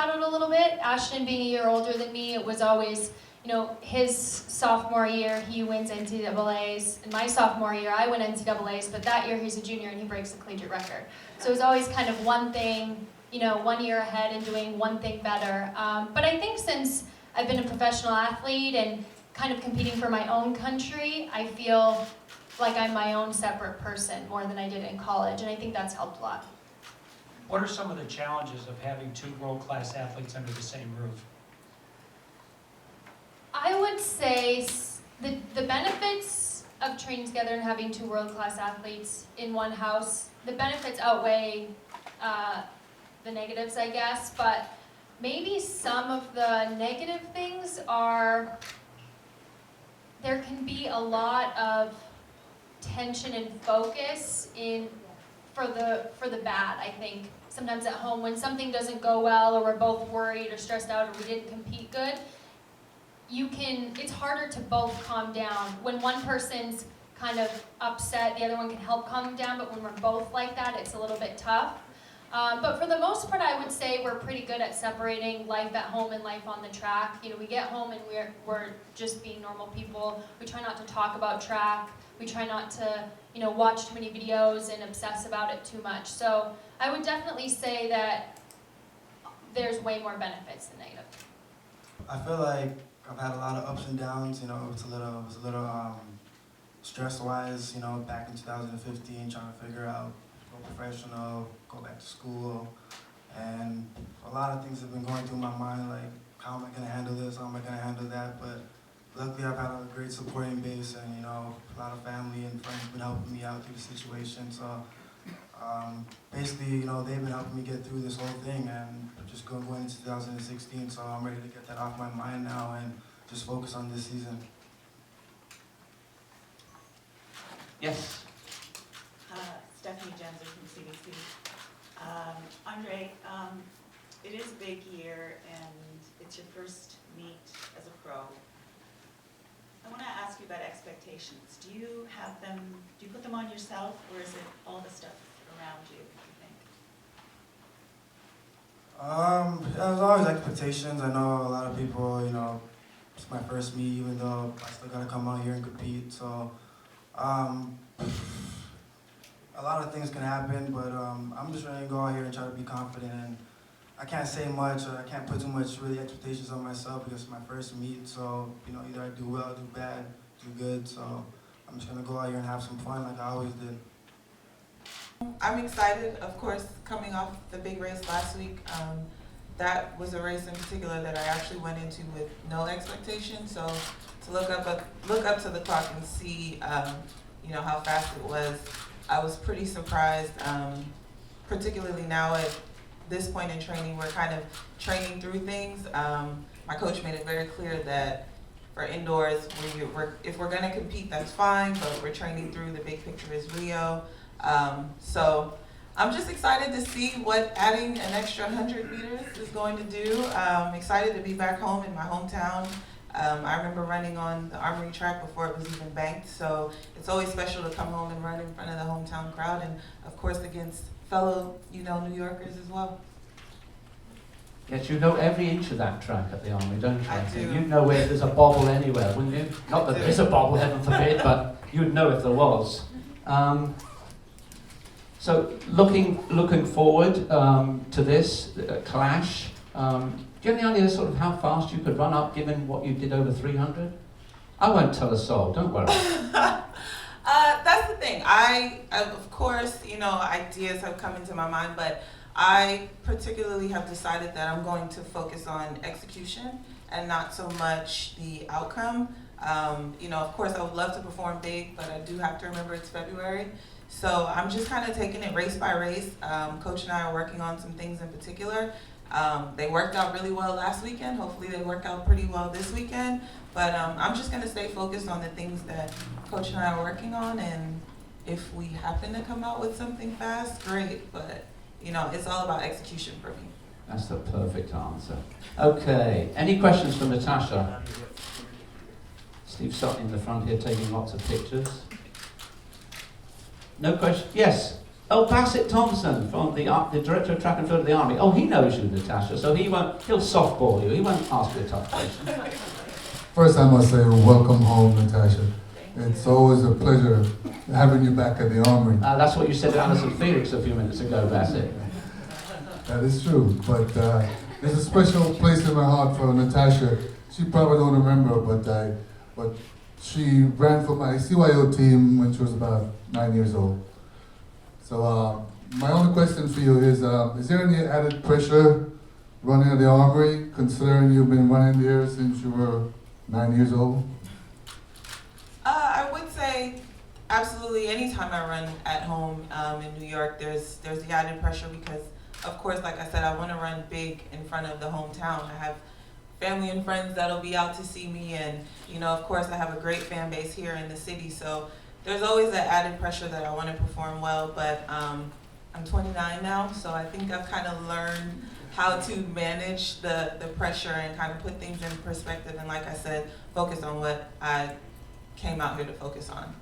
overshadowed a little bit. Ashton being a year older than me, it was always, you know, his sophomore year, he wins NCAAs, and my sophomore year, I win NCAAs, but that year he's a junior and he breaks the collegiate record. So it was always kind of one thing, you know, 1 year ahead and doing one thing better. But I think since I've been a professional athlete and kind of competing for my own country, I feel like I'm my own separate person more than I did in college, and I think that's helped a lot. What are some of the challenges of having two world-class athletes under the same roof? I would say the benefits of training together and having two world-class athletes in one house, the benefits outweigh the negatives, I guess, but maybe some of the negative things are there can be a lot of tension and focus for the bad, I think. Sometimes at home when something doesn't go well or we're both worried or stressed out or we didn't compete good, it's harder to both calm down. When one person's kind of upset, the other one can help calm them down, but when we're both like that, it's a little bit tough. But for the most part, I would say we're pretty good at separating life at home and life on the track. You know, we get home and we're just being normal people. We try not to talk about track. We try not to, you know, watch too many videos and obsess about it too much. So I would definitely say that there's way more benefits than negative. I feel like I've had a lot of ups and downs. You know, it's a little stress-wise. You know, back in 2015, trying to figure out go professional, go back to school, and a lot of things have been going through my mind. Like, how am I going to handle this? How am I going to handle that? But luckily, I've had a great supporting base, and you know, a lot of family and friends have been helping me out through the situation. So basically, you know, they've been helping me get through this whole thing, and just going into 2016. So I'm ready to get that off my mind now and just focus on this season. Yes. Stephanie Jenser from CBC. Andre, it is a big year and it's your first meet as a pro. I want to ask you about expectations. Do you put them on yourself, or is it all the stuff around you, you think? There's always expectations. I know a lot of people, you know, it's my first meet, even though I still gotta come out here and compete. So a lot of things can happen, but I'm just ready to go out here and try to be confident. And I can't say much, or I can't put too much really expectations on myself because it's my first meet. So, you know, either I do well, do bad, do good. So I'm just gonna go out here and have some fun like I always did. I'm excited, of course, coming off the big race last week. That was a race in particular that I actually went into with no expectation. So to look up to the clock and see, you know, how fast it was, I was pretty surprised. Particularly now at this point in training, we're kind of training through things. My coach made it very clear that for indoors, if we're going to compete, that's fine, but we're training through the big picture is Rio. So I'm just excited to see what adding an extra 100 meters is going to do. I'm excited to be back home in my hometown. I remember running on the Armory track before it was even banked, so it's always special to come home and run in front of the hometown crowd, and of course against fellow, you know, New Yorkers as well. Yes, you know every inch of that track at the Armory, don't you? I do. You know where there's a bobble anywhere, wouldn't you? Not that there is a bobble, heaven forbid, but you'd know if there was. So looking forward to this clash, do you have any idea sort of how fast you could run up given what you did over 300? I won't tell a soul, don't worry. That's the thing. Of course, you know, ideas have come into my mind, but I particularly have decided that I'm going to focus on execution and not so much the outcome. You know, of course, I would love to perform big, but I do have to remember it's February. So I'm just kind of taking it race by race. Coach and I are working on some things in particular. They worked out really well last weekend. Hopefully they work out pretty well this weekend. But I'm just going to stay focused on the things that Coach and I are working on. And if we happen to come out with something fast, great. But, you know, it's all about execution for me. That's the perfect answer. Okay, any questions for Natasha? Steve Sutton in the front here taking lots of pictures. No question? Yes? Oh, Bassett Thompson, from the Director of Track and Field of the Army. Oh, he knows you, Natasha, so he'll softball you. He won't ask you a tough question. First, I must say, welcome home, Natasha. It's always a pleasure having you back at the Armory. That's what you said to Alison Felix a few minutes ago, Bassett. That is true, but there's a special place in my heart for Natasha. She probably don't remember, but she ran for my CYO team when she was about 9 years old. So my only question for you is there any added pressure running at the Armory, considering you've been running there since you were 9 years old? I would say absolutely. Anytime I run at home in New York, there's the added pressure because, of course, like I said, I want to run big in front of the hometown. I have family and friends that'll be out to see me, and of course, I have a great fan base here in the city. So there's always that added pressure that I want to perform well. But I'm 29 now, so I think I've kind of learned how to manage the pressure and kind of put things in perspective. And like I said, focus on what I came out here to focus on.